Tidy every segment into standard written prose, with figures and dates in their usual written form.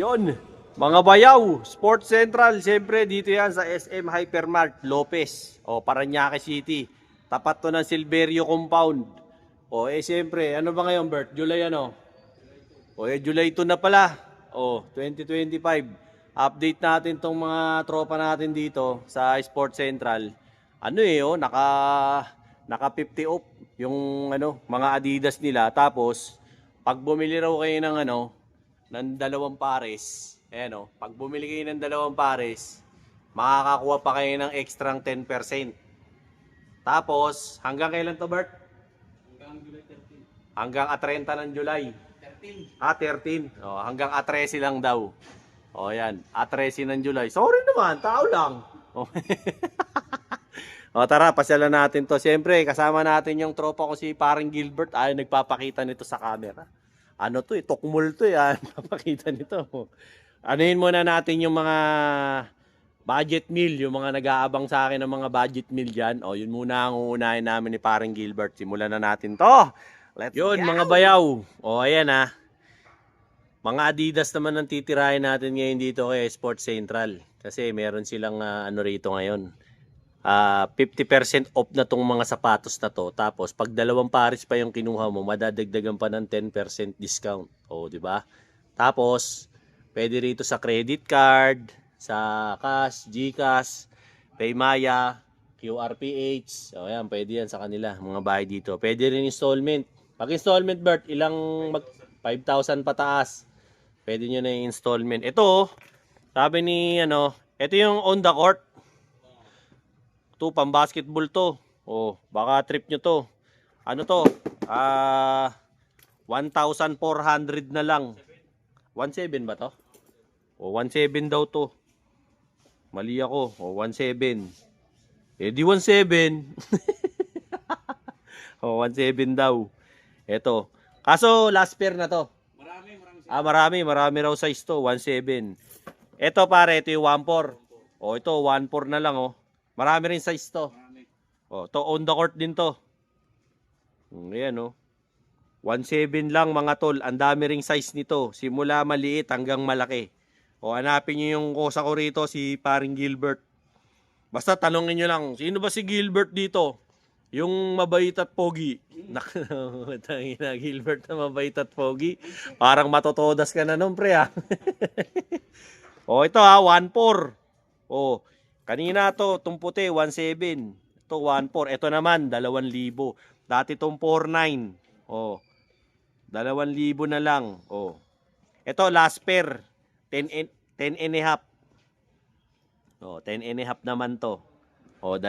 Yon, mga bayaw, Sports Central, siyempre dito yan sa SM Hypermart, Lopez, o Parañaque City. Tapat to ng Silverio Compound. O siyempre, ano ba ngayon Bert? July ano? O July 2 na pala. O, 2025. Update natin tong mga tropa natin dito sa Sports Central. Ano naka 50 off yung mga Adidas nila. Tapos, pag bumili raw kayo ng ng dalawang pares. Ayan pag bumili kayo ng dalawang pares, makakakuha pa kayo ng extra 10%. Tapos, hanggang kailan to, Bert? Hanggang July 13. Hanggang 30 ng July. 13. 13. Hanggang 13 lang daw. Yan. 13 ng July. Sorry naman, tao lang. Tara, pasyalan natin to. Siyempre, kasama natin yung tropa ko si Paring Gilbert. Ay, nagpapakita nito sa camera. Ano to tukmol to Papakita nito. Anuhin muna natin yung mga budget meal, yung mga nag-aabang sa akin ng mga budget meal dyan. Yun muna ang uunahin namin ni Paring Gilbert. Simulan na natin to. Let's go! Mga bayaw. Ayan Mga Adidas naman ang titirahin natin ngayon dito kay Sports Central. Kasi meron silang rito ngayon. 50% off na tong mga sapatos na to. Tapos pag dalawang pares pa yung kinuha mo, madadagdagan pa ng 10% discount. Di ba? Tapos pwede rito sa credit card, sa cash, GCash, Paymaya, QRPH. Ayan, pwede yan sa kanila, mga bayad dito. Pwede rin installment. Pag installment, Bert, 5,000 pataas. Pwede nyo na yung installment. Ito, sabi ni ito yung on the court. Ito, pang basketball to. Baka trip nyo to. Ano to? 1,400 na lang. 1,700 ba to? 1,700 daw to. Mali ako. 1,700. Di 1,700. 1,700 daw. Ito. Kaso last pair na to. Marami raw size to. 1,700. Ito pare, ito yung 1,400. Ito 1,400 na lang Marami rin size to. To on the court din to. Ayan 1,700 lang mga tol. Ang dami ring size nito. Simula maliit hanggang malaki. Hanapin nyo yung kosa ko rito, si Paring Gilbert. Basta tanongin nyo lang, sino ba si Gilbert dito? Yung mabait at pogi. Tangina, Gilbert na mabait at pogi. Parang matotodas ka na nun, pre ito 1,400. Kanina itong puti, 1,700. Ito 1,400. Ito naman, 2,000. Dati itong 4,900. 2,000 na lang. Ito last pair, 10 and a half. 10 and a half naman to. 2,000.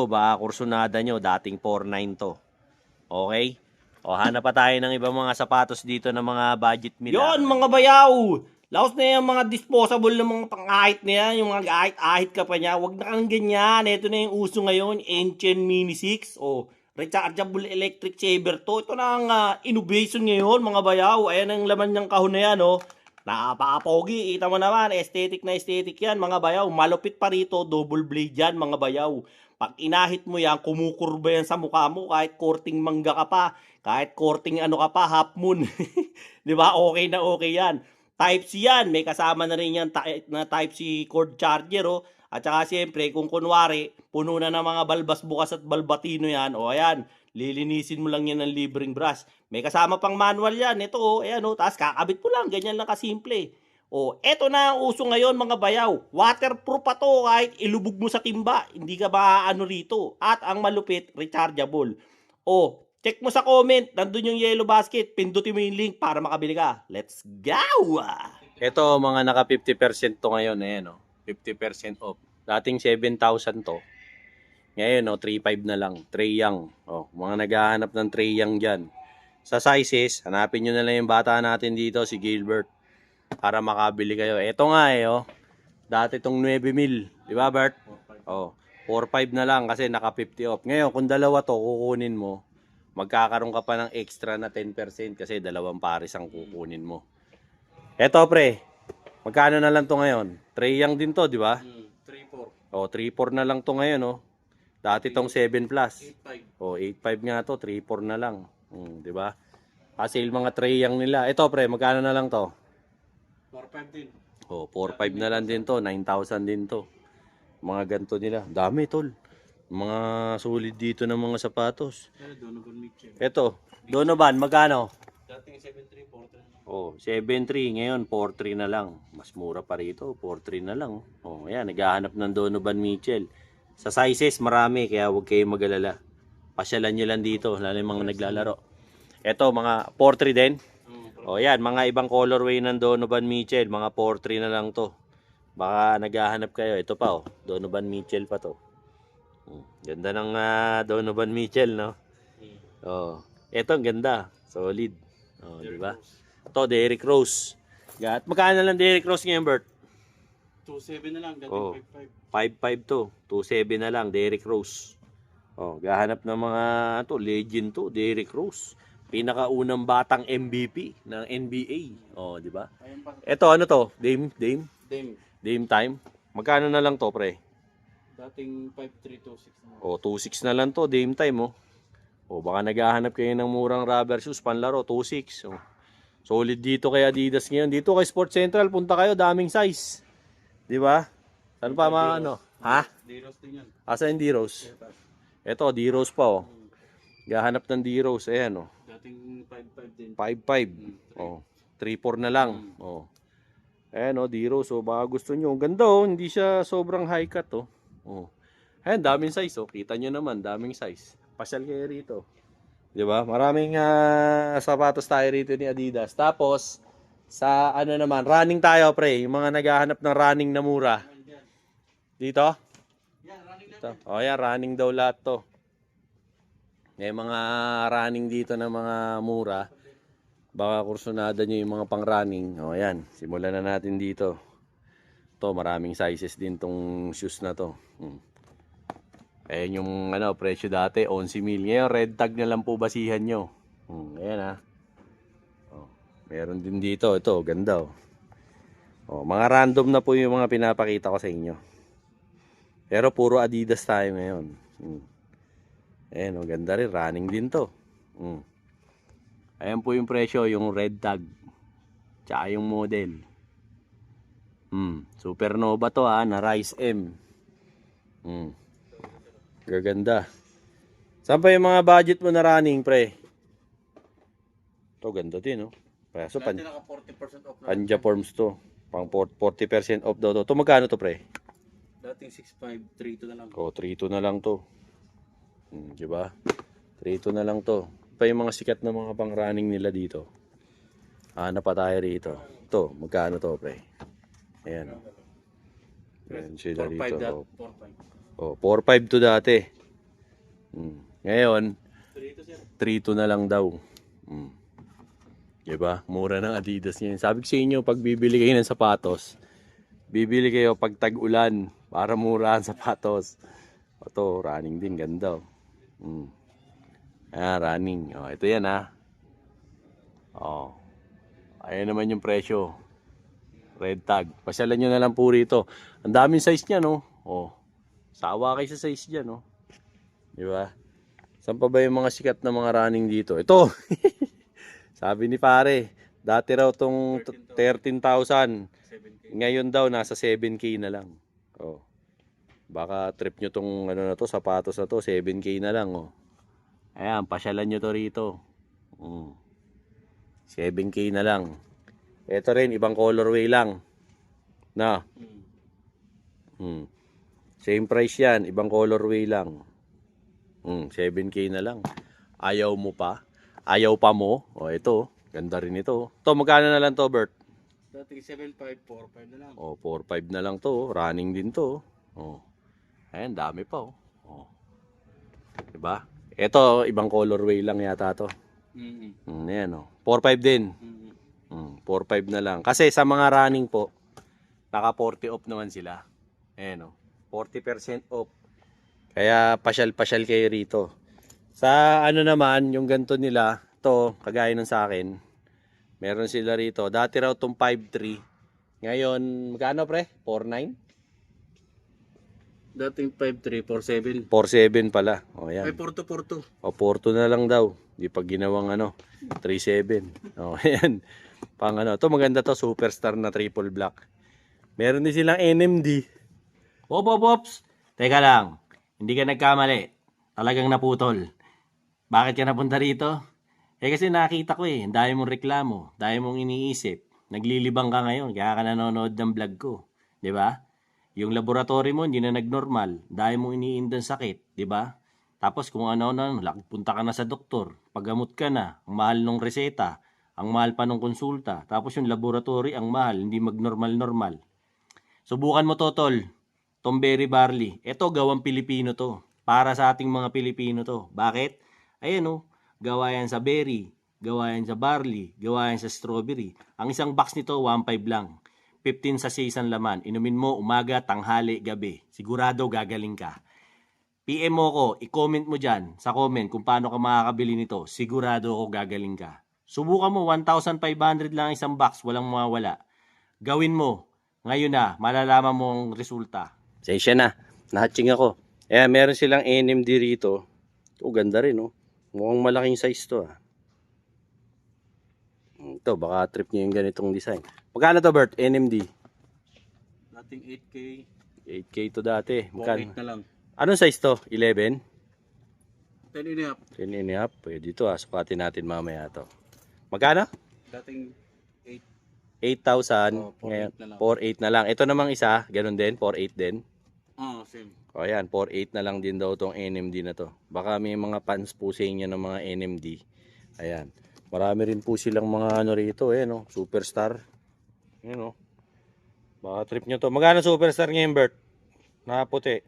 Baka kursunada nyo, dating 4,900 to. Okay? Hanap pa tayo ng ibang mga sapatos dito ng mga budget meal. Yon mga bayaw! Laos na yung mga disposable ng mga pang-ahit na yan, yung mga ahit-ahit ka pa niya. Huwag na kang ganyan. Ito na yung uso ngayon, Enchen Mini 6. Rechargeable electric saver to. Ito na ang innovation ngayon, mga bayaw. Ayan ang laman ng kahon na yan, Napaka-pogi. Kita mo naman, aesthetic na aesthetic yan, mga bayaw. Malupit pa rito, double blade yan, mga bayaw. Pag inahit mo yan, kumukurba yan sa mukha mo, kahit korting mangga ka pa, kahit korting ka pa, half moon. Diba? Okay na okay yan. Type-C yan. May kasama na rin yan na Type-C cord charger. At saka siyempre, kung kunwari, puno na ng mga balbas bukas at balbatino yan. Ayan, lilinisin mo lang yan ng libreng brush. May kasama pang manual yan. Ito, ayan tapos kakabit mo lang. Ganyan lang kasimple. Eto na ang uso ngayon, mga bayaw. Waterproof pa to kahit ilubog mo sa timba. Hindi ka maaano rito. At ang malupit, rechargeable. Check mo sa comment, nandun yung yellow basket, pindutin mo yung link para makabili ka. Let's go! Ito, mga naka 50% to ngayon, 50% off. Dating 7,000 to. Ngayon, 3,500 na lang. Trey Young. Mga naghahanap ng Trey Young dyan. Sa sizes, hanapin nyo na lang yung bata natin dito, si Gilbert. Para makabili kayo. Ito nga dati itong 9,000. Di ba, Bert? 4,500 na lang kasi naka 50 off. Ngayon, kung dalawa to, kukunin mo. Magkakaroon ka pa ng extra na 10% kasi dalawang pares ang kukunin mo. Eto pre, magkano na lang to ngayon? Trey Young din to, di ba? 3,400. 3,400 na lang to ngayon Dati tong 7 plus. 8,500 nga to, 3,400 na lang. Di ba? Kasi yung mga Trey Young nila. Ito pre, magkano na lang to? 4-5 din. Oh, 4-5 na lang din to, 9,000 din to. Mga ganto nila. Dami, tol. Mga solid dito ng mga sapatos. Pero Donovan Mitchell. Ito, Donovan, magkano? Dating 7-3, 4-3. Oh, 7,300 ngayon 4,300 na lang. Mas mura pa rito, 4,300 na lang. Oh, ayan, naghahanap ng Donovan Mitchell. Sa sizes marami kaya huwag kayong mag-alala. Pasyalan nyo lang dito, lalo yung mga naglalaro. Ito, mga 4,300 din. Oh, yan, mga ibang colorway ng Donovan Mitchell, mga 4,300 na lang to. Baka naghahanap kayo. Ito pa oh, Donovan Mitchell pa to. Ganda ng Donovan Mitchell, no? Oh, ito ang ganda, solid. Oh, di ba? Ito, Derrick Rose. Magkano na lang Derrick Rose ngayon, Bert? 2-7 na lang, dating Oh. 5-5. 5,500 to. 2,700 na lang, Derrick Rose. Oh, gahanap ng mga to, legend to, Derrick Rose. Pinakaunang batang MVP ng NBA. Oh, di ba? Ayun pa. Ito ano to? Dame Dame. time. Magkano na lang to, pre? Dating 5-3, 2-6 na lang. Oh, 2,600 na lang to, Dame time oh. Oh, baka naghahanap kayo ng murang rubber shoes panlaro, 2,600. Oh. Solid dito kay Adidas ngayon. Dito kay Sports Central, punta kayo, daming size. Di ba? Saan pa mga ano? Ha? D-Rose din yan. Asa yung D-Rose? Ito, D-Rose pa oh. Gahanap ng D-Rose, ayan oh. Dating 5-5 din. 5,500. Oh. 3,400 na lang. Oh. Ayan oh, D-Rose oh. Baka gusto nyo. Ang ganda oh. Hindi siya sobrang high cut oh. Oh. Ayan, daming size oh. Kita nyo naman, daming size. Pasyal kayo rito. Di ba? Maraming sapatos tayo rito ni Adidas. Tapos, sa ano naman, running tayo pre. Yung mga naghahanap ng running na mura. Dito? Yan, running lang. Ito. Oh, yan, running daw lahat to. May mga running dito na mga mura. Baka kursunada nyo yung mga pang running. O yan, simulan na natin dito. To maraming sizes din tong shoes na to. Ayan yung ano, presyo dati, 11,000. Ngayon, red tag na lang po basihan nyo. Ayan ha. Oh, meron din dito. Ito, ganda oh. Oh, mga random na po yung mga pinapakita ko sa inyo. Pero puro Adidas tayo ngayon. Ayan, oh, ganda rin. Running din to. Ayan po yung presyo, yung red tag. Tsaka yung model. Supernova to ha, na Rise M. Gaganda. Saan pa yung mga budget mo na running, pre? Ito, ganda din, no? So, Dati naka 40% off na. Panja forms to. Pang 40% off daw to. Ito, magkano to, pre? Dating 6-5, 3-2 na lang. Oh, 3,200 na lang to. Diba? 3,200 na lang to. Pa yung mga sikat na mga pang running nila dito. Hanap pa tayo rito. Ito, magkano to, pre? Ayan. Ayan sila 4-5 dito. dat. Oh. 4-5. Oh, 4,500 to dati. Ngayon, 3-2 sir. 3,200 na lang daw. Diba? Mura ng Adidas ngayon. Sabi ko sa inyo, pag bibili kayo ng sapatos, bibili kayo pag tag-ulan para mura ang sapatos. Ito, running din. Ganda. Running. Oh, ito yan ha. Oh. Ayan naman yung presyo. Red tag. Pasyalan nyo na lang po rito. Ang daming size niya, no? Oh. Sawa kayo sa size dyan, no? Di ba? Saan pa ba yung mga sikat na mga running dito? Ito! Sabi ni pare, dati raw tong 13,000. 7K. Ngayon daw, nasa 7K na lang. Oh. Baka trip nyo tong ano na to, sapatos na to, 7K na lang, oh. Ayan, pasyalan nyo to rito. 7K na lang. Ito rin, ibang colorway lang. Na. Same price yan, ibang colorway lang. 7K na lang. Ayaw mo pa? Ayaw pa mo? O ito, ganda rin ito. Ito, magkano na lang to, Bert? Dating 7-5, 4-5 na lang. O, 4,500 na lang to. Running din to. O. Ayan, dami pa. O. Diba? Ito, ibang colorway lang yata to. Ayan, o. 4,500 din. 4,500 na lang. Kasi sa mga running po, naka 40 off naman sila. Ayan, o. 40% off. Kaya pasyal-pasyal kayo rito. Sa ano naman, yung ganito nila, to kagaya ng sa akin, meron sila rito. Dati raw tong 5,300. Ngayon, magkano pre? 4,900? Dating 5-3, 4-7. 4,700 pala. O yan. Ay, Porto. O 4,200 na lang daw. Di pa ginawang ano, 3,700. O yan. Pang ano, to maganda to, superstar na triple black. Meron din silang NMD. Ops. Teka lang, hindi ka nagkamali. Talagang naputol. Bakit ka napunta rito? Kasi nakita ko ang dami mong reklamo, dami mong iniisip. Naglilibang ka ngayon, kaya ka nanonood ng vlog ko. 'Di ba? Yung laboratory mo hindi na nagnormal, dami mong iniindang sakit, 'di ba? Tapos kung ano-ano, punta ka na sa doktor, paggamot ka na, ang mahal ng reseta, ang mahal pa ng konsulta, tapos yung laboratory ang mahal, hindi magnormal-normal. Subukan mo to, tol. Tomberry barley. Ito, gawang Pilipino to. Para sa ating mga Pilipino to. Bakit? Ayan oh, gawa yan sa berry, gawa yan sa barley, gawa yan sa strawberry. Ang isang box nito, 1.5 lang. 15 sa isang laman. Inumin mo umaga, tanghali, gabi. Sigurado gagaling ka. PM mo ko, i-comment mo dyan sa comment kung paano ka makakabili nito. Sigurado ako gagaling ka. Subukan mo, 1,500 lang isang box, walang mawawala. Gawin mo. Ngayon na, malalaman mo ang resulta. Sensya na, nahatching ako. Meron silang NMD rito. Ganda rin, oh. Mukhang malaking size to, ah. Ito, baka trip nyo yung ganitong design. Magkano to, Bert? NMD? Dating 8K. 8K to dati. 4.8 na lang. Anong size to? 11? 10 and a half. 10 and a half. Pwede ito, ah. Sukatin natin mamaya to. Magkano? Dating 8,000. Oh, 4.8 Ngayon, na lang. 4,800 na lang. Ito namang isa, ganun din, 4,800 din. same. O ayan, 4,800 na lang din daw tong NMD na to. Baka may mga fans po sa inyo ng mga NMD. Ayan. Marami rin po silang mga ano rito, no? Superstar. Ayan, no? Baka trip nyo to. Magkano superstar ngayon, Bert? Na puti.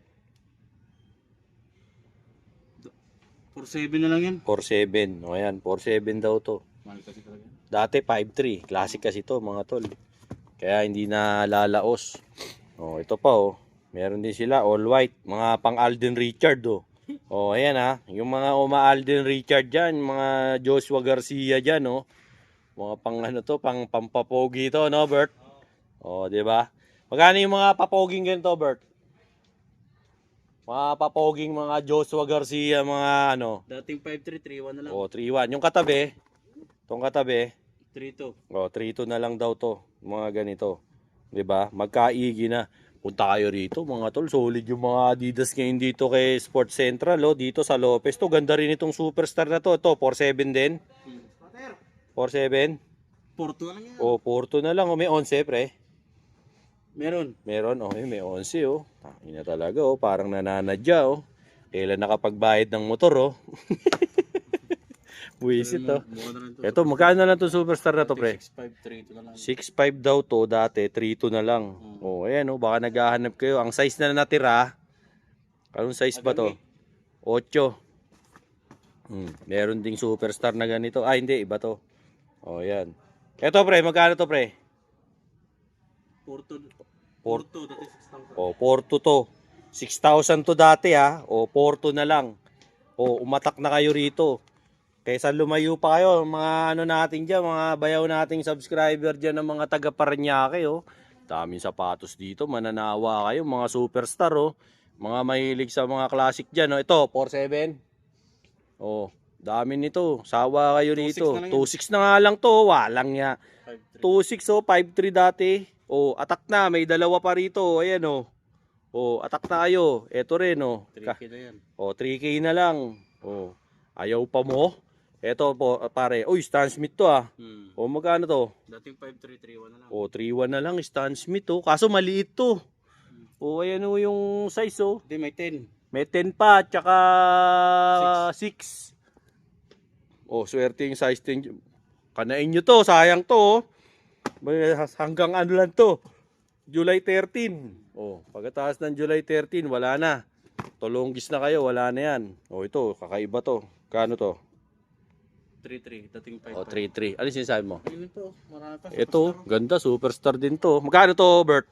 4.7 na lang yan. 4,700. O ayan, 4,700 daw to. Mahal kasi talaga. Dati 5,300. Classic kasi to, mga tol. Kaya hindi na lalaos. O, ito pa, oh. Meron din sila all white, mga pang Alden Richard, oh. Oh, ayan ha, yung mga Alden Richard diyan, mga Joshua Garcia diyan, oh. Mga pang ano to, pang pampapogi to, no, Bert? Oh, 'di ba? Magkano yung mga papoging ganito, Bert? Mga papoging mga Joshua Garcia, mga ano. Dating 5.3, 3.1 na lang. Oh, 3,1. Yung katabi, tong katabi, 3.2. oh, 3,2 na lang daw to, mga ganito. 'Di ba? Magkaigi na. Punta kayo rito, mga tol. Solid yung mga Adidas ngayon dito kay Sports Central, oh. Dito sa Lopez. To, ganda rin itong superstar na to. Ito, 4,700 din. 4,700. 4.2 lang yan. Oh, 4,2 na lang. Oh, may 11, pre. Meron. Meron. Oh, may 11, oh. Ina talaga, oh. Parang nananadya, oh. Kailan nakapagbayad ng motor, oh. Buisit, oh. Ito, magkano na lang itong superstar na to, pre? 6.5, 3.2 na lang. 6.5 daw to, dati 3.2 na lang. Oh, ayan, oh, baka naghahanap kayo. Ang size na natira, anong size ba to? 8. Meron ding superstar na ganito. Ah, hindi, iba to. Oh, ayan. Ito, pre, magkano to, pre? 4.2. 4.2, dati 6,000. Oh, 4.2 to. 6,000 to dati, ha. Oh, 4.2 na lang. Oh, umatak na kayo rito. Kaysa lumayo pa kayo, mga ano natin dyan, mga bayaw nating subscriber dyan ng mga taga Parañaque, oh. Daming sapatos dito, mananawa kayo, mga superstar, oh. Mga mahilig sa mga classic dyan, oh. Ito, 4.7. Oh, dami nito. Sawa kayo rito. 2.6 na nga lang to, walang ya. 2.6, oh, 5.3 dati. Oh, atak na, may dalawa pa rito, ayan, oh. Oh, atak na kayo. Ito rin, oh. 3K na yan. Oh, 3K na lang. Oh, ayaw pa mo? Ito po, pare. Uy, Stan Smith to, ah. O, magkano to? Dating 5.3, 3.1 na lang. O, 3.1 na lang, Stan Smith, oh. Kaso maliit to. O, ayan o yung size, oh. Hindi, may 10. May 10 pa, tsaka 6. O, swerte yung size 10. Kanain nyo to, sayang to, oh. Hanggang ano lang to? July 13. O, pagkatapos ng July 13, wala na. Tolonggis na kayo, wala na yan. O, ito, kakaiba to. Kano to? 3.3, dating 5.5. O, 3.3. Ano sinasabi mo? Ayun to, marami pa. Ito, ganda, superstar din to. Magkano to, Bert?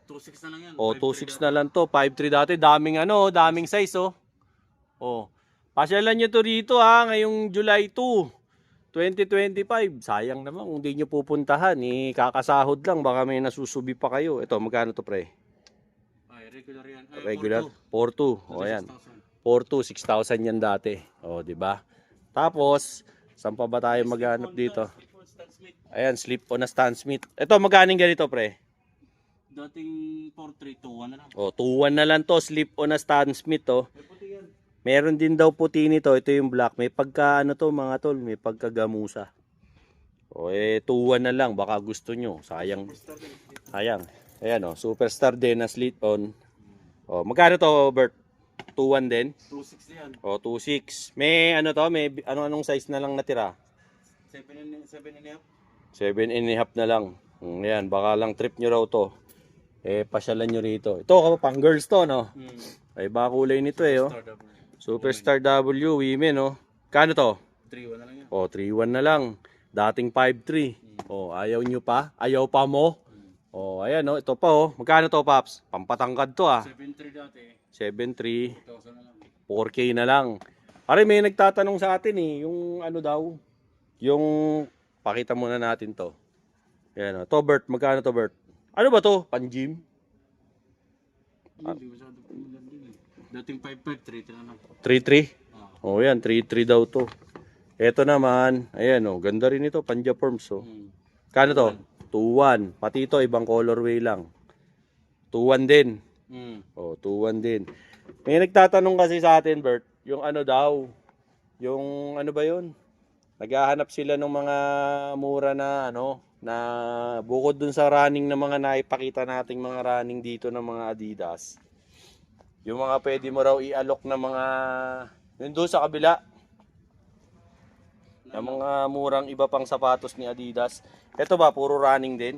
2.6 na lang yan. O, 2.6 na lang to. 5.3 dati. Daming ano, daming size, oh. O, pasyalan nyo to rito, ha, ngayong July 2, 2025. Sayang naman kung di nyo pupuntahan. Kakasahod lang, baka may nasusubi pa kayo. Ito, magkano to, pre? Ay, regular yan. Ay, Regular? 4.2. O, ayan. 6,000. 4.2, 6,000 yan dati. O, di ba? Tapos, saan pa ba tayo maghanap dito? Smith. Ayan, slip on na Stan Smith. Ito, magkano ganito, pre? Dating 4-3-2-1 na lang. O, 2-1 na lang to, slip on na Stan Smith, oh. May puti yan. Meron din daw puti nito. Ito yung black. May pagka, ano to, mga tol, may pagkagamusa. O, 2-1 na lang. Baka gusto nyo. Sayang. Superstar din. Sayang. Ayan, oh. Superstar din na slip on. O, magkano to, Bert? 2-1 din? 2-6 yan. O, 2-6. May, ano to, may, anong size na lang natira? 7 and a half. 7.5 na lang. Ayan, baka lang trip nyo raw to. Pasyalan nyo rito. Ito, pang girls to, no? Ay, baka kulay nito, oh. Star double. Superstar W, women, oh. Kano to? 3-1 na lang yan. O, 3-1 na lang. Dating 5-3. O, ayaw nyo pa? Ayaw pa mo? O, ayan, oh. Ito pa, oh. Magkano to, Paps? Pampatangkad to, ah. 7-3 dati. 7-3. 2,000 na lang. 4K na lang. Pare, may nagtatanong sa atin, eh. Yung ano daw? Yung, pakita muna natin to. Ayan, oh. To, Bert. Magkano to, Bert? Ano ba to? Pan-gym? Hindi masyado pumilan din eh. Dating 5-5, 3-3 na lang. 3-3? Ah. O, yan. 3-3 daw to. Ito naman. Ayan, oh. Ganda rin ito. Panja-forms, oh. Kano to? 2-1. Pati ito, ibang colorway lang. 2-1 din. O, 2-1 din. May nagtatanong kasi sa atin, Bert, yung ano daw, yung ano ba yun? Naghahanap sila ng mga mura na ano, na bukod dun sa running na mga naipakita nating mga running dito ng mga Adidas. Yung mga pwede mo raw i-alok na mga, yun doon sa kabila. Yung mga murang iba pang sapatos ni Adidas. Ito ba, puro running din?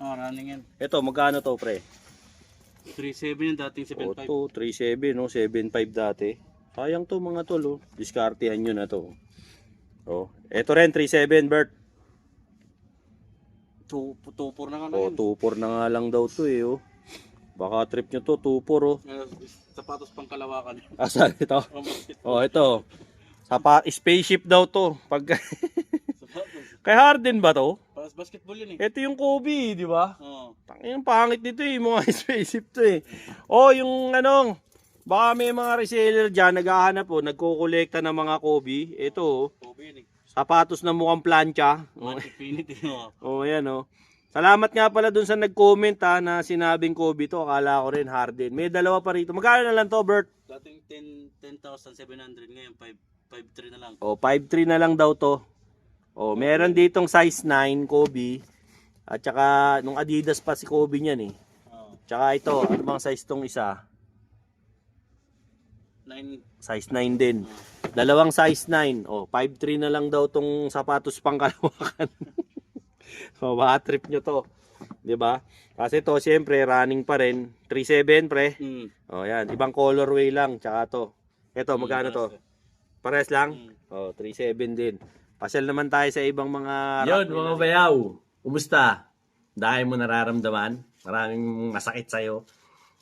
Ah, running yan. Ito, magkano to, pre? 3-7 yan, dating O 7-5. to, 3.7, no? 7.5 dati. Sayang to mga tol, oh. Diskartehan nyo na to. Oh, eto rin, 3.7, Bert. 2-4 na nga lang O, yan. 2.4 na nga lang daw to, eh, oh. Baka trip nyo to, 2.4, oh. Sapatos pang kalawakan. Asan ito? Oh, basket. Oh, ito. Spaceship daw to. Pag Sapatos. Kay Harden ba to? Pas basketball yun eh. Ito yung Kobe, di ba? Oo. Tangin, pangit nito eh, mga spaceship to eh. Oh, yung ano, baka may mga reseller dyan, naghahanap po, nagkukolekta ng mga Kobe. Ito, oh, Kobe yun eh. sapatos na mukhang plancha. One Infinity. Oh, ayan oh. Salamat nga pala dun sa nag-comment ha, na sinabing Kobe to. Akala ko rin Harden. May dalawa pa rito. Magkano na lang to, Bert? Dating 10,700 ngayon 5-3 na lang. Oh, 5.3 na lang daw to. Oh, meron ditong size 9 Kobe. At saka nung Adidas pa si Kobe niyan eh. Oo. Tsaka ito, ano bang size tong isa? 9. Size 9 din. Dalawang size 9. Oh, 5.3 na lang daw tong sapatos pang kalawakan. So, baka trip nyo to. 'Di ba? Kasi to, siyempre, running pa rin. 3.7, pre. Oh, yan. Ibang colorway lang. Tsaka to. Ito, magkano to? Pares lang? Oh, 3.7 din. Pasyal naman tayo sa ibang mga... Yun, mga bayaw. Kumusta? Dahil mo nararamdaman? Maraming masakit sa'yo.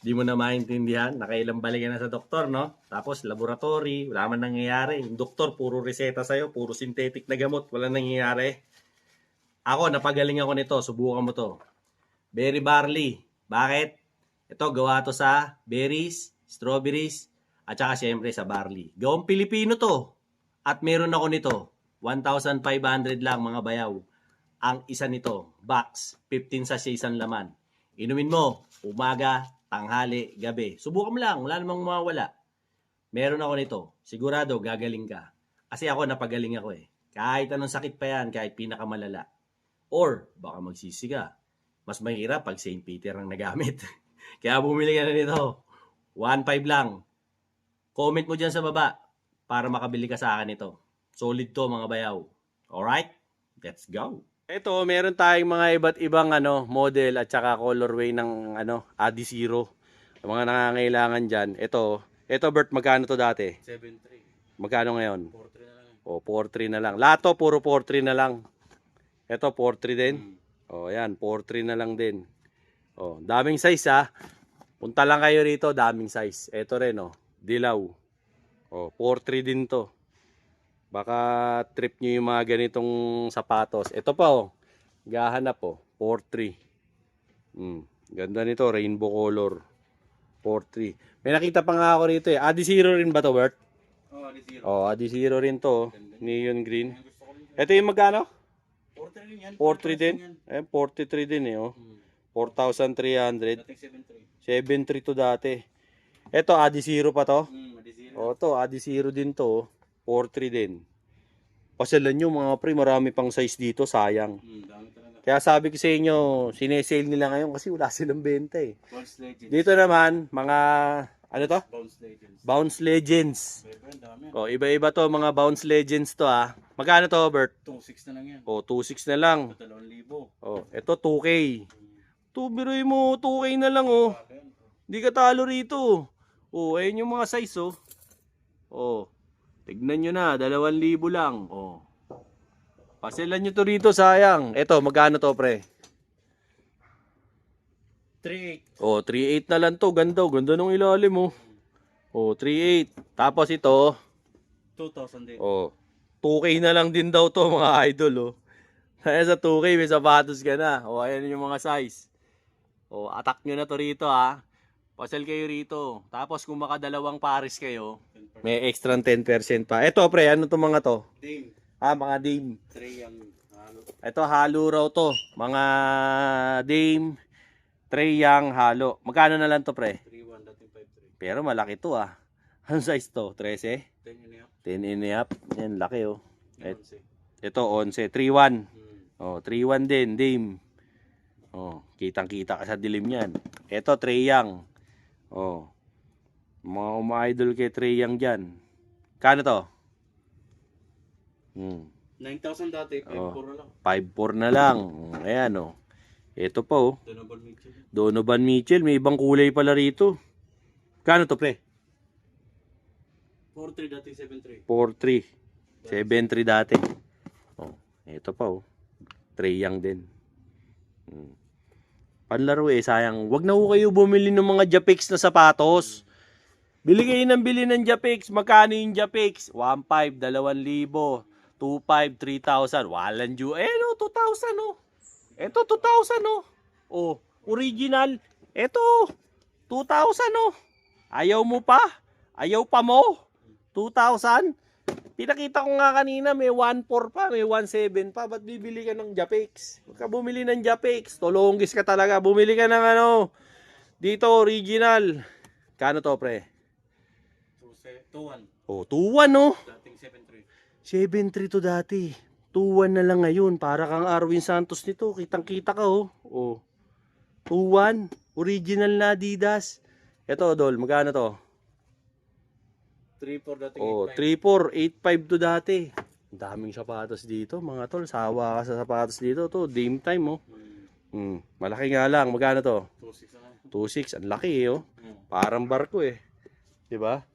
Di mo na maintindihan. Nakailang balikan na sa doktor, no? Tapos, laboratory. Wala man nangyayari. Yung doktor, puro reseta sa'yo. Puro synthetic na gamot. Wala nangyayari. Ako, napagaling ako nito. Subukan mo to. Berry barley. Bakit? Ito, gawa to sa berries, strawberries, at saka siyempre sa barley. Gawang Pilipino to. At meron ako nito. 1,500 lang mga bayaw. Ang isa nito, box, 15 sachets ang laman. Inumin mo, umaga, tanghali, gabi. Subukan mo lang, wala namang mawawala. Meron ako nito. Sigurado, gagaling ka. Kasi ako, napagaling ako eh. Kahit anong sakit pa yan, kahit pinakamalala. Or, baka magsisi ka. Mas mahirap pag St. Peter ang nagamit. Kaya bumili ka na nito. 1.5 lang. Comment mo dyan sa baba para makabili ka sa akin ito. Solid to mga bayaw. Alright? Let's go. Ito, meron tayong mga iba't ibang model at saka colorway ng Adizero. Mga nangangailangan dyan. Ito Bert, magkano to dati? 7-3. Magkano ngayon? 4-3 na lang. O, 4.3 na lang. Lato, puro 4.3 na lang. Ito, 4.3 din. O, yan, 4.3 na lang din. O, daming size ha. Punta lang kayo rito, daming size. Ito rin, dilaw. O, 4.3 din to. Baka trip nyo yung mga ganitong sapatos. Ito pa, gahanap, 4.3. Ganda nito, rainbow color. 4.3. May nakita pa nga ako rito eh. Adizero rin ba to, Bert? Oh, Adizero. O, Adizero rin to. Neon green. Ito yung magkano? 43 din yan. 43 din. 43 din eh, oh. 4,300. Dating 7.3. 7.3 to dati. Ito, Adi Zero pa to. Madi zero. O, to, Adi Zero din to. 4.3 din. Pasalan nyo mga pre, marami pang size dito, sayang. Dami talaga. Kaya sabi ko sa inyo, sinesale nila ngayon kasi wala silang benta eh. Bounce Legends. Dito naman, mga, ano to? Bounce Legends. Bounce Legends. Bebe, dami. O, iba-iba to, mga Bounce Legends to ah. Magkano to, Bert? 2.6 na lang yan. O, 2.6 na lang. Ito 2,000. O, ito 2K. Biruin mo, 2K na lang oh. Hindi ka talo rito. O, ayun yung mga size oh. O, tignan nyo na, 2,000 lang. O. Pasilan nyo to rito, sayang. Ito, magkano to, pre? 3.8. O, 3.8 na lang to. Ganda, ganda nung ilalim mo. O, 3.8. Tapos ito, 2,000 din. o, 2K na lang din daw to, mga idol, oh. Kaya sa 2K, may sapatos ka na. O, ayan yung mga size. O, attack nyo na to rito, ha. Pasal kayo rito. Tapos, kung makadalawang pares kayo, may extra 10% pa. Ito, pre, ano to mga to? Dame. Mga Dame. 3 yung halo. Ito, halo raw to. Mga Dame, Trey Young, halo. Magkano na lang to, pre? 3.1 dating 5.3. Pero malaki to, ah. Anong size to? 13? 10 yun yan. 10 and a half. Yan, laki, oh. 11. Ito, 11. 3-1. Oh, 3-1 din, Dame. Oh, kitang-kita ka sa dilim yan. Ito, Trey Young. Oh. Mga uma-idol kay Trey Young dyan. Kano to? 9,000 dati, 5.4 na lang. 5-4 na lang. Ayan, oh. Ito pa, oh. Donovan Mitchell. Donovan Mitchell. May ibang kulay pala rito. Kano to, pre? 4.3 dating 7.3. 4-3. 7-3 dati. Oh, ito pa, oh. Trey Young din. Panlaro eh, sayang. Wag na ho kayo bumili ng mga Japex na sapatos. Bili kayo ng bili ng Japex. Magkano yung Japex? 1,500, 2,000, 2,500, 3,000. Walang due. No, 2,000 no. Ito, 2,000 no. Oh, original. Ito, 2,000 no. Ayaw mo pa? Ayaw pa mo? 2,000? Pinakita ko nga kanina, may 1.4 pa, may 1.7 pa. Ba't bibili ka ng Japex? Huwag ka bumili ng Japex. Tolongis ka talaga. Bumili ka ng ano. Dito, original. Kano to, pre? 2.1. Oh, 2.1 no? Dating 7.3. 7.3 to dati. 2.1 na lang ngayon. Para kang Arwin Santos nito. Kitang-kita ka, oh. Oh. 2.1. Original na Adidas. Ito, Dol. Magkano to? 3.4 dating Oh, 8.5. 3.4, 8.5 to dati. Ang daming sapatos dito, mga tol. Sawa ka sa sapatos dito. To, Dame time, oh. Malaki nga lang. Magkano to? 2.6 na lang. 2.6. Ang laki, eh, oh. Parang barko, eh. 'Di ba?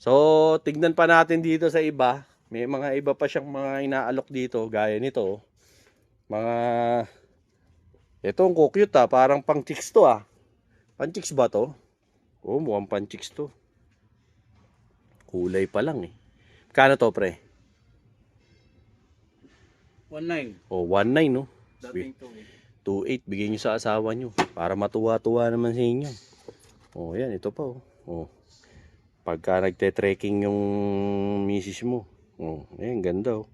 So, tignan pa natin dito sa iba. May mga iba pa siyang mga inaalok dito. Gaya nito, oh. Mga... Ito, ang cute, ah. Parang pang chicks to, ah. Pang chicks ba to? Oh, mukhang pang chicks to. Kulay pa lang eh. Kano to, pre? 1.9. O, 1.9 no? Dating 2.8. 2.8. Bigyan nyo sa asawa nyo. Para matuwa-tuwa naman sa inyo. O, yan. Ito pa, oh. O. Pagka nagte-trekking yung misis mo. O, ayan. Ganda, oh.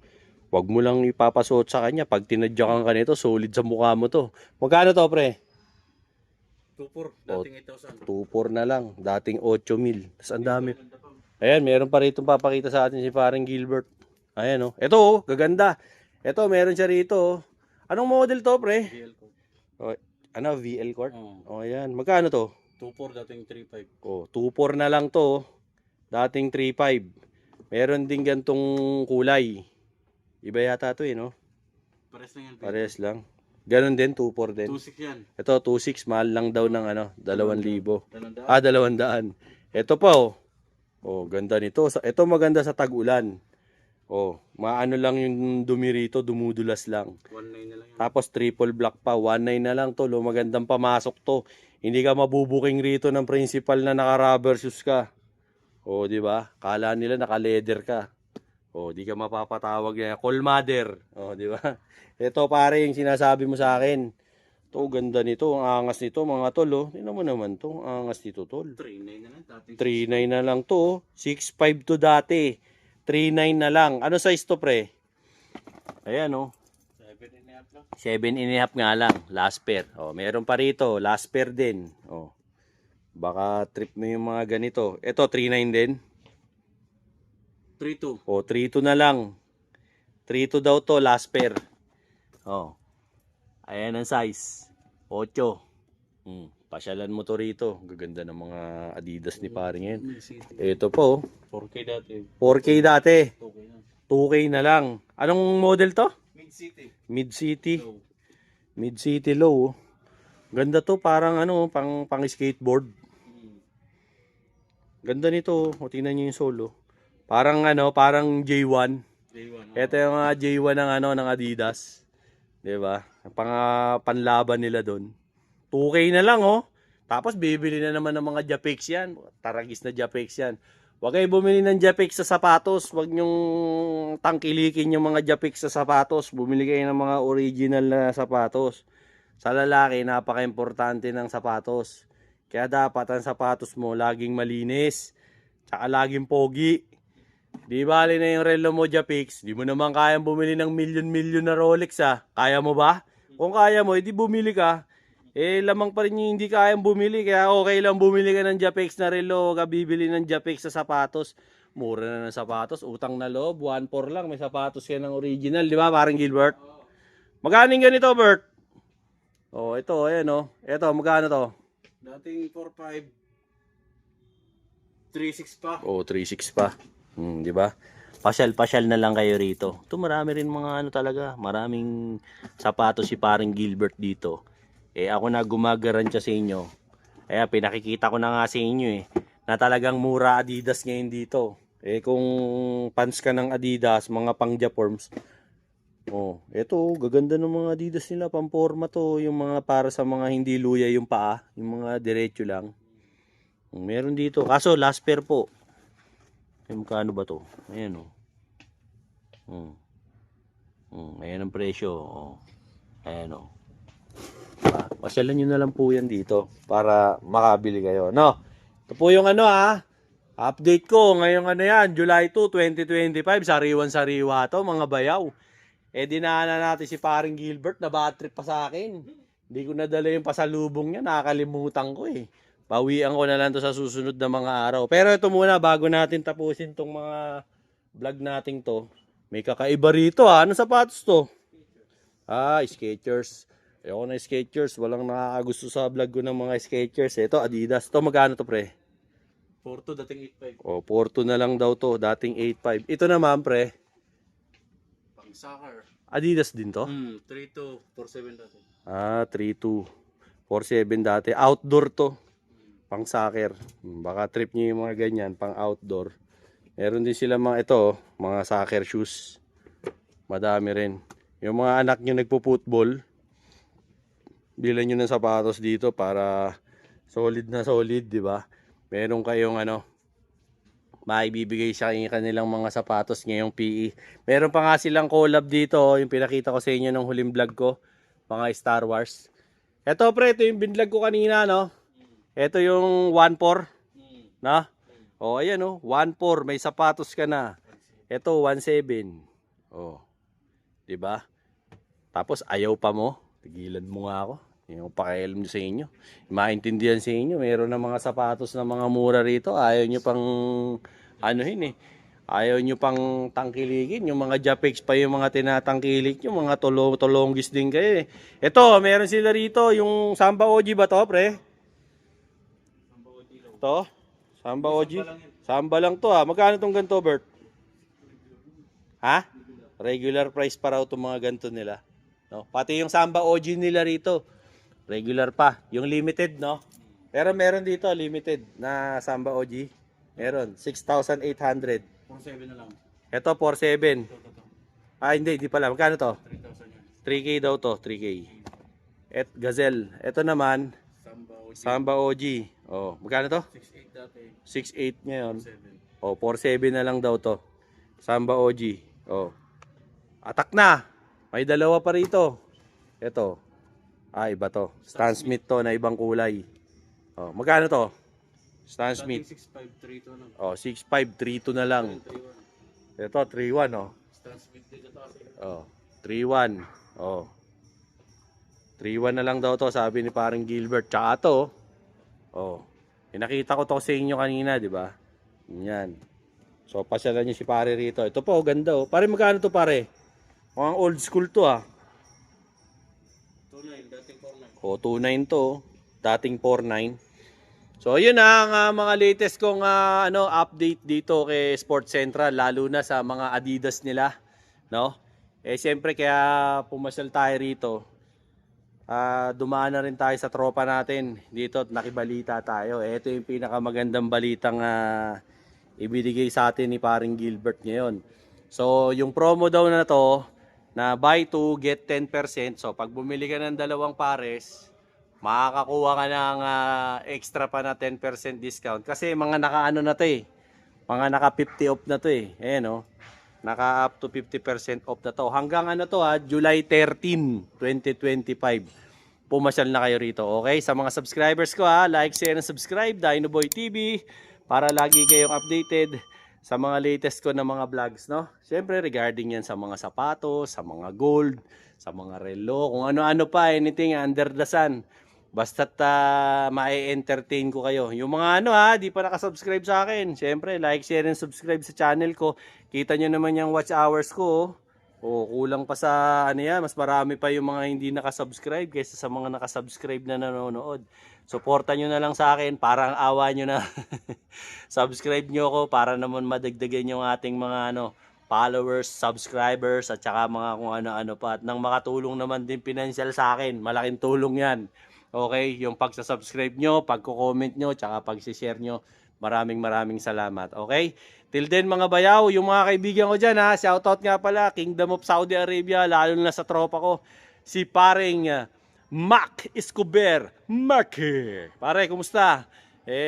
Huwag mo lang ipapasuot sa kanya. Pag tinadyakan ka nito, solid sa mukha mo to. Magkano to, pre? 2.4 dating 8,000. 2.4 na lang. Dating 8,000. Tapos ang dami. Ayan, meron pa rito papakita sa atin si parang Gilbert. Ayan, oh. Ito, oh, gaganda. Ito, meron siya rito, oh. Anong model to, pre? VL ko. Oh, ano, VL Court? Oo. Oh, ayan. Magkano to? 2.4 dating 3.5. Oh, 2.4 na lang to, oh. Dating 3.5. Meron din gantong kulay. Iba yata to, eh, no? Pares na yan. Pares lang. Ganon din, 2.4 din. 2.6 yan. Ito, 2.6. Mahal lang daw ng, ano, 2,000. 200. 200. Ito pa, oh. Oh, ganda nito. Ito maganda sa tag-ulan. Oh, maano lang yung dumi rito, dumudulas lang. 1.9 na lang yan. Tapos triple black pa, 1.9 na lang to. Magandang pamasok to. Hindi ka mabubuking rito ng principal na naka-rubber shoes ka. Oh, di ba? Kala nila naka-leather ka. Oh, di ka mapapatawag na call mother. Oh, di ba? Ito pare yung sinasabi mo sa akin. To, ganda nito, ang angas nito, mga tol, oh. Tingnan mo naman to, ang angas nito, tol. 3.9 na lang. Dating 3.9 na lang to, oh. 6.5 to dati. 3.9 na lang. Ano size to, pre? Ayan, oh. 7.5. 7.5 nga lang, last pair. Oh, meron pa rito, last pair din. Oh. Baka trip mo yung mga ganito. Ito 3.9 din. 3-2. Oh, 3.2 na lang. 3.2 daw to, last pair. Oh. Ayan ang size. 8. Pasyalan mo to rito. Gaganda ng mga Adidas ni paring yan. Mid City. Ito po, 4K dati. 4K dati. 2K na. 2K na lang. Anong model to? Mid City. Mid City. Low. Mid City low. Ganda to, parang ano, pang skateboard. Ganda nito. O, tingnan niyo yung solo. Parang ano, parang J1. Day 1. Ito yung mga J1 ng ano, ng Adidas. 'Di ba? Panlaban nila doon. 2K na lang oh. Tapos bibili na naman ng mga Japex yan. Taragis na Japex yan. Huwag kayo bumili ng Japex sa sapatos. Huwag nyong tangkilikin yung mga Japex sa sapatos. Bumili kayo ng mga original na sapatos. Sa lalaki, napaka-importante ng sapatos. Kaya dapat ang sapatos mo laging malinis. Tsaka laging pogi. Di bali na yung relo mo, Japix. Di mo naman kayang bumili ng milyon-milyon na Rolex ah. Kaya mo ba? Kung kaya mo, edi bumili ka. Eh, lamang pa rin yung hindi kayang bumili. Kaya okay lang bumili ka ng Japix na relo. Huwag ka bibili ng Japix sa sapatos. Mura na ng sapatos. Utang na loob. 1.4 lang. May sapatos yan ng original. Di ba? Parang Gilbert. Magkano yung ganito, Bert? Oh, ito. Ayan oh. Ito, magkano to? Dating 4.5. 3.6 pa. Oh, 3.6 pa. Di ba? Pasyal-pasyal na lang kayo rito. Ito marami rin mga ano talaga, maraming sapatos si paring Gilbert dito. Eh ako na gumagaransya sa inyo. Kaya pinakikita ko na nga sa inyo na talagang mura Adidas ngayon dito. Eh kung pants ka ng Adidas, mga pang Japorms. Oh, eto gaganda ng mga Adidas nila, pamporma to, yung mga para sa mga hindi luya yung paa, yung mga diretso lang. Meron dito. Kaso last pair po. Eh, magkano ba to? Ayan o. Ayan ang presyo. Oh. Ayan o. Pasyalan nyo na lang po yan dito para makabili kayo. No? Ito po yung ano update ko. Ngayong ano yan, July 2, 2025. Sariwan-sariwa to mga bayaw. Eh dinaanan natin si paring Gilbert na bad trip pa sa akin. Hindi ko nadala yung pasalubong niya. Nakakalimutan ko eh. Bawian ko na lang to sa susunod na mga araw. Pero ito muna, bago natin tapusin tong mga vlog nating to. May kakaiba rito Anong sapatos to? Skechers. Ayoko na Skechers. Walang nakakagusto sa vlog ko ng mga Skechers. Ito, Adidas. Ito, magkano to pre? 4.2 dating 8.5. O, 4.2 na lang daw to. Dating 8.5. Ito naman pre. Pang soccer. Adidas din to? 3.2. 4.7 dati. 3.2. 4.7 dati. Outdoor to. Pang soccer. Baka trip niyo yung mga ganyan, pang outdoor. Meron din sila mga ito, mga soccer shoes. Madami rin. Yung mga anak niyo nagpo-football, bilhan niyo ng sapatos dito para solid na solid, di ba? Meron kayong maibibigay sa kanilang mga sapatos ngayong PE. Meron pa nga silang collab dito, yung pinakita ko sa inyo nung huling vlog ko, mga Star Wars. Ito pre, ito yung binvlog ko kanina, no? Ito yung 1.4 na. O ayan 1.4 may sapatos ka na. Ito 1.7. Oh. 'Di ba? Tapos ayaw pa mo. Tigilan mo nga ako. Yung pakialam niyo sa inyo. Maintindihan sa inyo, meron na mga sapatos na mga mura rito. Ayaw niyo pang Ayaw niyo pang tangkilikin. Yung mga Japex pa yung mga tinatangkilik nyo. Mga tolonggis din kayo Ito, meron sila rito. Yung Samba OG ba to, pre? To? Samba OG? Samba lang to Magkano tong ganito, Bert? Regular price pa raw itong mga ganito nila. No? Pati yung Samba OG nila rito. Regular pa. Yung limited, no? Pero meron dito, limited na Samba OG. Meron. 6,800. 4.7 na lang. Ito, 4.7. Hindi pala. Magkano to? 3,000 yan. 3K daw to, 3K. Gazelle. Ito naman, Samba OG. Oh, magkano to? 6.8 dati. 6.8 ngayon. 4.7. Oh, 4.7 na lang daw to. Samba OG. Oh. Atak na. May dalawa pa rito. Ito. Iba to. Stan Smith to na ibang kulay. Oh, magkano to? Stan Smith. Dating 6.5, 3.2 lang. Oh, 6.5, 3.2 na lang. 3.1. Ito, 3.1 oh. Stan Smith din ito kasi. Oh, 3.1. Oh. 3-1 na lang daw to, sabi ni paring Gilbert. Tsaka to, oh. Nakita ko to sa inyo kanina, di ba? Yan. So, pasyalan nyo si pare rito. Ito po, ganda oh. Pare, magkano to pare? Mukhang old school to ah. 2.9, dating 4.9. O, 2.9 to. Dating 4.9. So, yun ang mga latest kong update dito kay Sports Central. Lalo na sa mga Adidas nila. No? Siyempre, kaya pumasyal tayo rito. Dumaan na rin tayo sa tropa natin dito at nakibalita tayo. Ito yung pinakamagandang balitang ibinigay sa atin ni paring Gilbert ngayon. So, yung promo daw na to, na buy 2, get 10%. So, pag bumili ka ng 2 pares, makakakuha ka ng extra pa na 10% discount. Kasi mga naka-ano na to eh. Mga naka 50 off na to eh. Ayan o. Naka up to 50% off na to. Hanggang July 13, 2025. Pumasyal na kayo rito. Okay? Sa mga subscribers ko like, share, and subscribe. Dinoboy TV. Para lagi kayong updated sa mga latest ko na mga vlogs, no? Siyempre, regarding yan sa mga sapatos, sa mga gold, sa mga relo, kung ano-ano pa, anything under the sun. Basta't ma-entertain ko kayo. Yung mga di pa nakasubscribe sa akin. Siyempre, like, share, and subscribe sa channel ko. Kita nyo naman yung watch hours ko. Kulang pa sa mas marami pa yung mga hindi nakasubscribe kaysa sa mga nakasubscribe na nanonood. Suporta nyo na lang sa akin. Parang awa nyo na. Subscribe nyo ako para naman madagdagan yung ating mga followers, subscribers, at saka mga kung ano-ano pa. At nang makatulong naman din financial sa akin. Malaking tulong yan. Okay, yung pagsa-subscribe nyo, pagko-comment nyo, tsaka pag-share nyo, maraming salamat. Okay? Till then mga bayaw, yung mga kaibigan ko dyan shoutout nga pala, Kingdom of Saudi Arabia, lalo na sa tropa ko, si paring Mac Escobar. Mac! Pare, kumusta?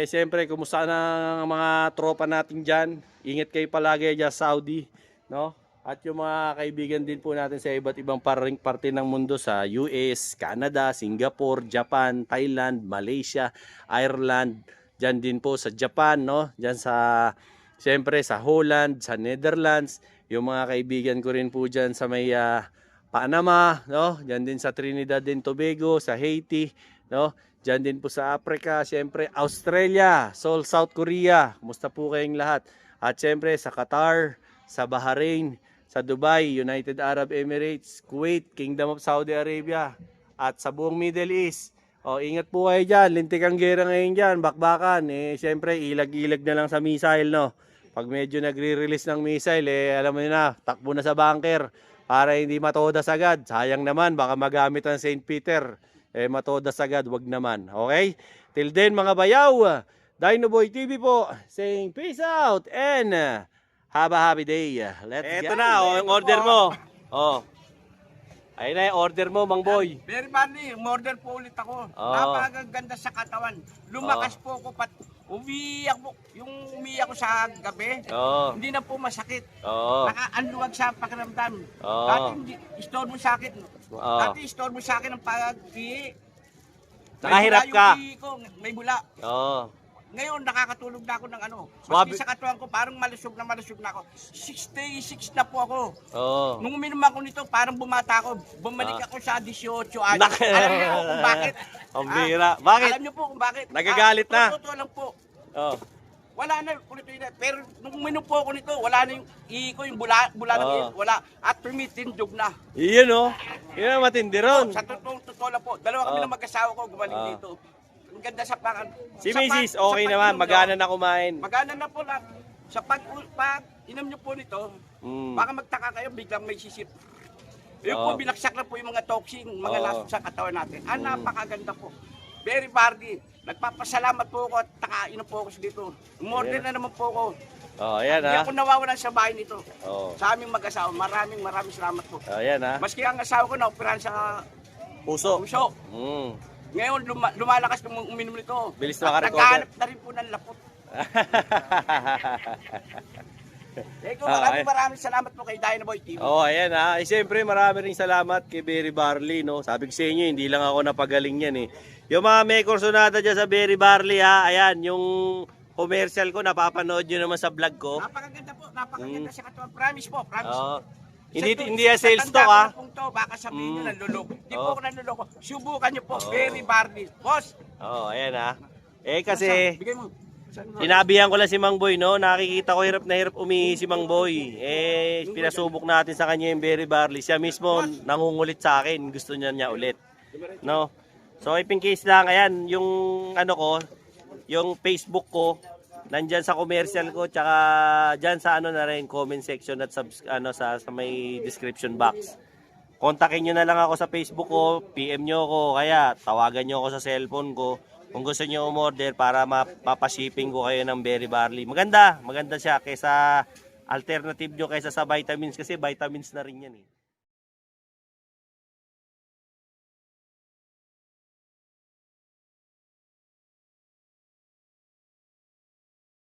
Siyempre, kumusta na mga tropa natin dyan? Ingat kayo palagi dyan sa Saudi, no? At yung mga kaibigan din po natin sa iba't ibang parte ng mundo sa US, Canada, Singapore, Japan, Thailand, Malaysia, Ireland, dyan din po sa Japan, no? Dyan siyempre sa Holland, sa Netherlands, yung mga kaibigan ko rin po dyan sa may Panama, no? Dyan din sa Trinidad and Tobago, sa Haiti, no? Dyan din po sa Africa, siyempre Australia, Seoul, South Korea, kumusta po kayong lahat? At siyempre sa Qatar, sa Bahrain, sa Dubai, United Arab Emirates, Kuwait, Kingdom of Saudi Arabia, at sa buong Middle East. Ingat po kayo dyan, lintik ang gera ngayon dyan, bakbakan. Siyempre, ilag-ilag na lang sa missile, no? Pag medyo nagre-release ng missile, alam mo na, takbo na sa bunker para hindi matodas agad. Sayang naman, baka magamit ang St. Peter. Matodas agad, wag naman. Okay? Till then, mga bayaw, Dinoboy TV po, saying peace out and have a happy day. Let's go. Ito na, yung order mo. Ayun na yung order mo, Mang Boy. Very funny, umorder po ulit ako. Napakaganda sa katawan. Lumakas po ako umiyak po. Yung umiyak ko sa gabi, hindi na po masakit. Nakaanluwag sa pakiramdam. Dati store mo sakit. Dati store mo sa akin ang pag-ihi. Nakahirap ka. May bula. Ngayon, nakakatulog na ako ng Swabe. Maski sa katawan ko, parang malusog na ako. 66 na po ako. Nung uminom ako nito, parang bumata ako. Bumalik ako sa 18 anos. Alam niyo po kung bakit? Ang bira. Bakit? Alam niyo po kung bakit? Nagagalit na. Totoo lang po. Wala na ulit yun. Pero nung uminom po ako nito, wala na yung ihi ko, yung bula ng ihi. Wala. At tumitindog na. Iyon Yun ang matindi ron. Sa totoo lang po. Dalawa kami ng mag-asawa ko gumaling dito. Ang ganda sa Si Mrs. okay naman, magana na kumain. Magana na po lang. Sa pag inom nyo po nito, baka magtaka kayo, biglang may sisip. Yung po, binaksak na po yung mga toxin, mga lasot sa katawan natin. Napakaganda po. Very party. Nagpapasalamat po ako at nakainom po ako dito. Umorder na naman po ako. Ayan Hindi ako nawawalan sa bahay nito. Sa aming mag-asawa, maraming salamat po. Ayan Maski ang asawa ko na-operahan sa puso. Ngayon, lumalakas nung uminom nito. Bilis na makarecover. Naghahanap na rin po ng lapot. Maraming salamat po kay Dinoboy TV. Ayan siyempre marami rin salamat kay Berry Barley, no? Sabi ko sa inyo, hindi lang ako napagaling yan Yung mga may kursonada dyan sa Berry Barley ayan, yung commercial ko, napapanood nyo naman sa vlog ko. Napakaganda po, napakaganda sa katawan. Promise po, promise. Hindi yan sales stock, ha? Baka sabihin nyo nanluloko. Hindi po Oh. ako nanluloko. Subukan nyo po. Very barley. Boss, Oo, ayan ha. Kasi, Bigay mo. Saan mo? sinabihan ko lang si Mang Boy, no? Nakikita ko hirap na hirap umihi si Mang Boy. Pinasubok natin sa kanya yung berry barley. Siya mismo nangungulit sa akin. Gusto niya ulit. No? So, if in case lang, ayan, yung ano ko, yung Facebook ko, nandyan sa commercial ko, tsaka dyan sa ano na rin, comment section at sa may description box. Kontakin nyo na lang ako sa Facebook ko, PM nyo ako, kaya tawagan nyo ako sa cellphone ko. Kung gusto nyo umorder para mapashipping ko kayo ng berry barley. Maganda siya kaysa alternative nyo kaysa sa vitamins kasi vitamins na rin yan eh.